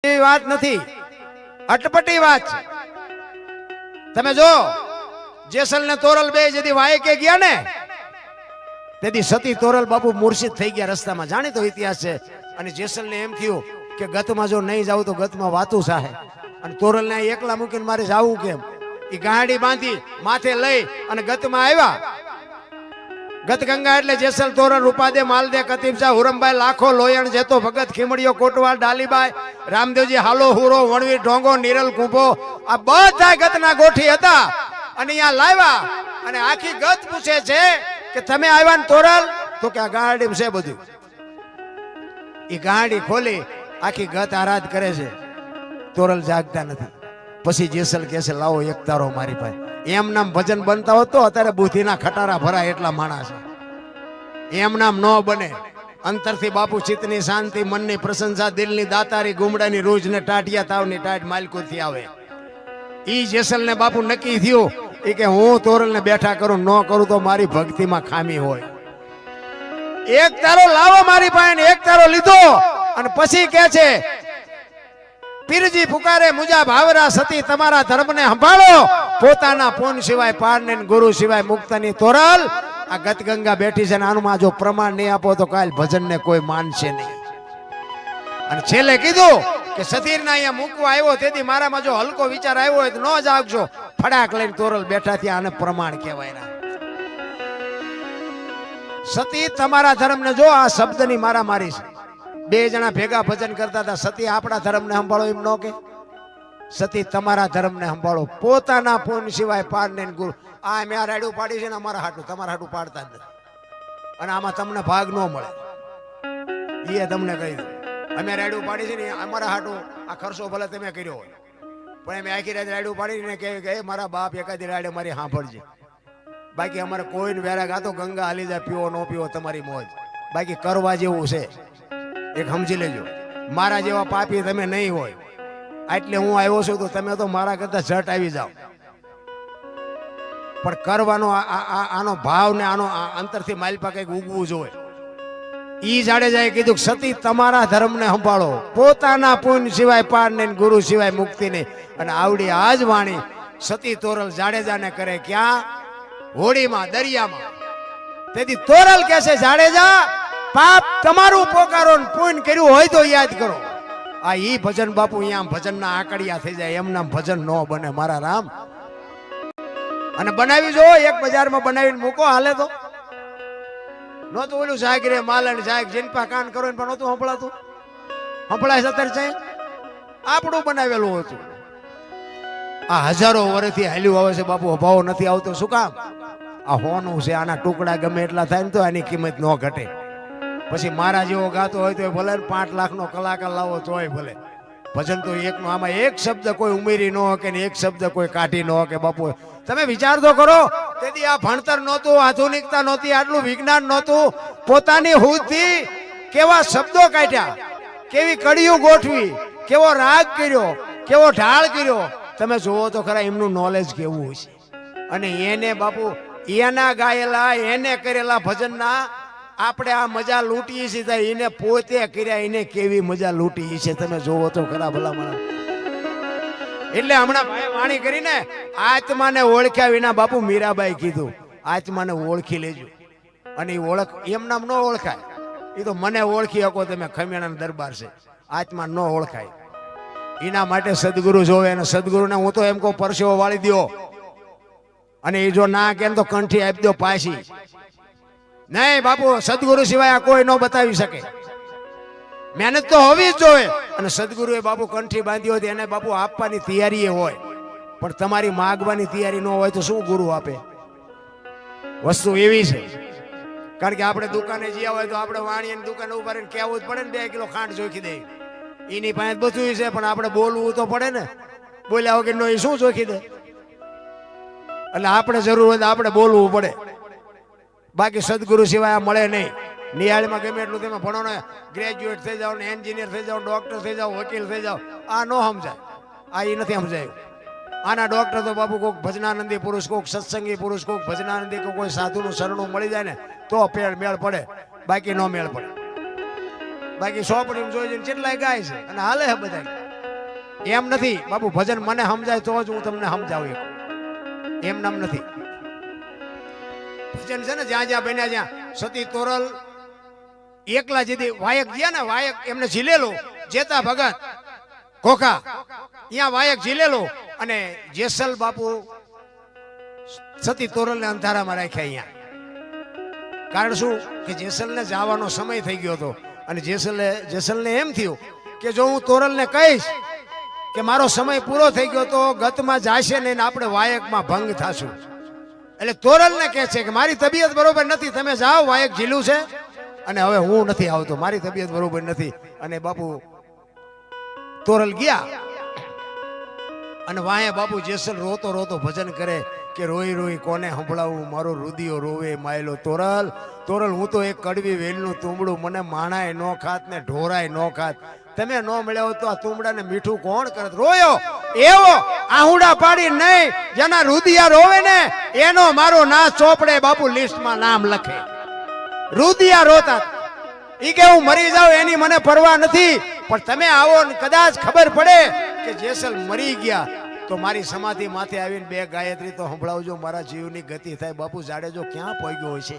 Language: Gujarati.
વાત નથી, અટપટી વાત છે. તમે જો જેસલ ને તોરલ બે જેથી વાયકે ગયા ને તેથી સતી તોરલ બાપુ મુર્શિદ થઈ ગયા રસ્તામાં. જાણીતો ઇતિહાસ છે. અને જેસલ ને એમ થયું કે ગતમાં જો નહીં જાવ તો ગતમાં વાતું સાહે, અને તોરલ ને એકલા મૂકીને મારે જાવું કેમ? એ ગાડી બાંધી માથે લઈ અને ગતમાં આવ્યા. ગત ગંગા એટલે જેસલ તોરલ રૂપાદે માલદે કતીબ શાહ હુરમભાઈ લાખો લોયણ જેતો ભગત ખીમડીયો કોટવાલ ડાલીબાઈ રામદેવજી હાલો હુરો વણવીર ઢોંગો નિરલ કુંભો આ બધા ગતના ગોઠી હતા. અને અહીંયા લાવ્યા અને આખી ગત પૂછે છે કે તમે આવ્યા ને તોરલ? તો કે આ ગાડી છે બધું. એ ગાડી ખોલી આખી ગત આરાધ કરે છે. તોરલ જાગતા નથી. પછી જેસલ કહે છે લાવો એક તારો મારી પાસે. એમ નામ ભજન બનતા હોત તો અત્યારે બુદ્ધિના ખટારા ભરાય એટલા માણસ. એમ નામ ન બને. અંતરથી બાપુ ચિત્તની શાંતિ, મનની પ્રશંસા, દિલની દાતારી, ગુમડાની રૂજ ને ટાટિયા તાવની ટાટ માલકુથી આવે. ઈ જેસલ ને બાપુ નક્કી થયું એ કે હું તોરલ ને બેઠા કરું, ન કરું તો મારી ભક્તિમાં ખામી હોય. એક તારો લાવો મારી પાસે. એક તારો લીધો અને પછી કે છે પીરજી પુકારે મુજા ભાવરા સતી તમારા ધર્મને સંભાળો, પોતાના પૂન સિવાય પારને ગુરુ સિવાય મુક્તની તોરલ આ ગતગંગા બેઠી છે. આનું જો પ્રમાણ નહીં આપો તો કાલ ભજન ને કોઈ માનશે નહીં. અને છેલ્લે કીધું કે સતીર ને અહીંયા મૂકવા આવ્યો તેથી મારામાં જો હલકો વિચાર આવ્યો હોય તો ન જાગજો. ફડાક લઈને તોરલ બેઠા થયા. આને પ્રમાણ કહેવાય. સતી તમારા ધર્મ ને જો આ શબ્દની મારામારી છે. બે જણા ભેગા ભજન કરતા હતા. સતી આપણા ધર્મને સંભાળો એમ ન કે, સતી તમારા ધર્મને સંભાળો, પોતાના પૂન સિવાય પાર ને ગુરુ. આ મેં આ રાડ્યું પાડી છે ને અમારા હાટું, તમારા હાટું પાડતા જ નથી. અને આમાં તમને ભાગ ન મળે એ તમને કહી દઉં. અમે રાડ્યું પાડી છે ને અમારા હાટું આ ખર્ચો ભલે તમે કર્યો હોય, પણ અમે આખી રાત રાડ્યું પાડીને કે મારા બાપ એકાદી રાડે મારી સાંભળજે. બાકી અમારે કોઈને વેરા ગાતો ગંગા હાલી જાય, પીવો ન પીવો તમારી મોજ. બાકી કરવા જેવું છે એક સમજી લેજો. મારા જેવા પાપી તમે નહીં હોય. એટલે હું આવ્યો છું તો તમે તો મારા કરતા ઝટ આવી જાઓ. પણ કરવાનો આનો ભાવ ને આનો અંતરથી માલપા કઈક ઉગવું જોઈએ. ઈ જાડેજાએ કીધું સતી તમારા ધર્મને સંભાળો, પોતાના પૂન સિવાય પાર ને ગુરુ સિવાય મુક્તિ નહીં. અને આવડી આજ વાણી સતી તોરલ જાડેજાને કરે ક્યાં? હોડીમાં, દરિયામાં. તેથી તોરલ કહે છે જાડેજા પાપ તમારું પોકારો, પૂન કર્યું હોય તો યાદ કરો. આ ઈ ભજન બાપુ અહીંયા ભજનના આકડિયા થઈ જાય. એમના ભજન ન બને મારા રામ. અને બનાવી જો એક બજારમાં બનાવીને મૂકો હાલે તો નહોતું ઓલું જાગ રે માલણ જાગ જીનપા કાન કરો પણ નહોતું સંભળાતું. સંભળાય અત્યારે છે આપણું બનાવેલું હતું. આ હજારો વર્ષથી હાલ્યું આવે છે બાપુ, અભાવ નથી આવતો. શું કામ? આ હોનું છે, આના ટુકડા ગમે એટલા થાય ને તો આની કિંમત ન ઘટે. પછી મારા જેવો ગાતો હોય તો ભલે 5 લાખનો કલાકાર લાવો તોય ભલે. ભજન તો એકનો, આમાં એક શબ્દ કોઈ ઉમેરી ન કે એક શબ્દ કોઈ કાઢી ન કે. બાપુ તમે વિચાર તો કરો, તેથી આ ભણતર નહોતું, આધુનિકતા નહોતી, આટલું વિજ્ઞાન નહોતું. પોતાની હુદથી કેવા શબ્દો કાઢ્યા, કેવી કડીઓ ગોઠવી, કેવો રાગ કર્યો, કેવો ઢાળ કર્યો. તમે જોવો તો ખરા એમનું નોલેજ કેવું હોય છે. અને એને બાપુ એના ગાયેલા એને કરેલા ભજનના આપણે આ મજા લૂંટીએ છીએ. એને પોતે કર્યા એને કેવી મજા લૂંટી છે તમે જોવો તો ખરા ભલામણ. એટલે હમણાં ભાઈ વાણી કરીને આત્માને ઓળખ્યા વિના બાપુ મીરાબાઈ કીધું આત્માને ઓળખી લેજો. અને એ ઓળખ એમ નામ ન ઓળખાય. એ તો મને ઓળખી શકો તમે, ખમેણાનો દરબાર છે. આત્મા ન ઓળખાય. એના માટે સદગુરુ જોવે. અને સદગુરુને હું તો એમ કહું પરસેવો વાળી દો. અને એ જો ના કે તો કંઠી આપી દો પાછી. નહીં બાપુ, સદગુરુ સિવાય આ કોઈ ન બતાવી શકે. મહેનત તો હોવી જ જોઈએ. અને સદગુરુએ બાપુ કંઠી બાંધી હોય એને બાપુ આપવાની તૈયારી હોય. પણ તમારી માગવાની તૈયારી ન હોય તો શું ગુરુ આપે? વસ્તુ એવી છે. કારણ કે આપણે દુકાને જ્યાં હોય તો આપણે વાણીની દુકાને ઉભા રહીને કહેવું જ પડે ને 2 કિલો ખાંડ જોખી દે. એની પાસે બધું છે પણ આપણે બોલવું તો પડે ને. બોલ્યા વગર નો એ શું જોખી દે? એટલે આપણે જરૂર હોય તો આપણે બોલવું પડે. બાકી સદગુરુ સિવાય આ મળે નહીં. નિહાળમાં ગમે એટલું તમે ભણો ને, ગ્રેજ્યુએટ થઈ જાઓ ને, એન્જિનિયર થઈ જાઓ, ડોક્ટર થઈ જાઓ, વકીલ થઈ જાઓ, આ ન સમજાય. આ એ નથી સમજાયું. આના ડોક્ટર તો બાપુ કોઈક ભજનાનંદી પુરુષ, કોઈક સત્સંગી પુરુષ, કોઈક ભજનાનંદી, કોઈ સાધુનું શરણું મળી જાય ને તો મેળ પડે. બાકી નો મેળ પડે. બાકી સોપડી જોઈ જોઈને કેટલાય ગાય છે અને હાલે છે બધા. એમ નથી બાપુ, ભજન મને સમજાય તો જ હું તમને સમજાવું. એમ નામ નથી ભજન છે ને જ્યાં જ્યાં બન્યા, જ્યાં સતી તોરલ એકલા જેથી વાયક ગયા ને, વાયક એમને ઝીલેલો, જેતા ભગત ખોખા અહીંયા વાયક ઝીલેલો, અને જેસલ બાપુ સતી તોરલ ને અંધારામાં રાખ્યા અહીંયા. કારણ શું કે જેસલને જવાનો સમય થઈ ગયો હતો, અને જેસલને એમ થયું કે જો હું તોરલને કહીશ કે મારો સમય પૂરો થઈ ગયો તો ગતમાં જાશે ને આપણે વાયકમાં ભંગ થાશું. એટલે તોરલને કહે છે કે મારી તબિયત બરોબર નથી, તમે જાઓ, વાયક ઝીલું છે અને હવે હું નથી આવતો, મારી તબિયત બરોબર નથી. અને બાપુ તોરલ ગયા, અને વાયા બાપુ જેસલ રોતો રોતો ભજન કરે કે રોઈ રોઈ કોને સંભળાવું, મારો રુદિયો રોવે માયલો તોરલ. તોરલ હું તો એક કડવી વેલનું તુંબડું, મને માણાય નો ખાત ને ઢોરાય નો ખાત, તમે નો મળ્યા હો તો આ તુંબડાને મીઠું કોણ કરત. રોયો એવો આહુડા પાડી નહીં, જેના રુદિયા રોવે ને એનો મારો ના ચોપડે બાપુ લિસ્ટમાં નામ લખે. રુદિયા રોતા ઈ કે હું મરી જાઉં એની મને પરવા નથી, પણ તમે આવો ને કદાચ ખબર પડે કે જેસલ મરી ગયા તો મારી સમાધિ માથે આવીને 2 ગાયત્રી તો સંભળાવજો, મારા જીવની ગતિ થાય. બાપુ જાડેજો ક્યાં પહોંચ્યો હોય છે?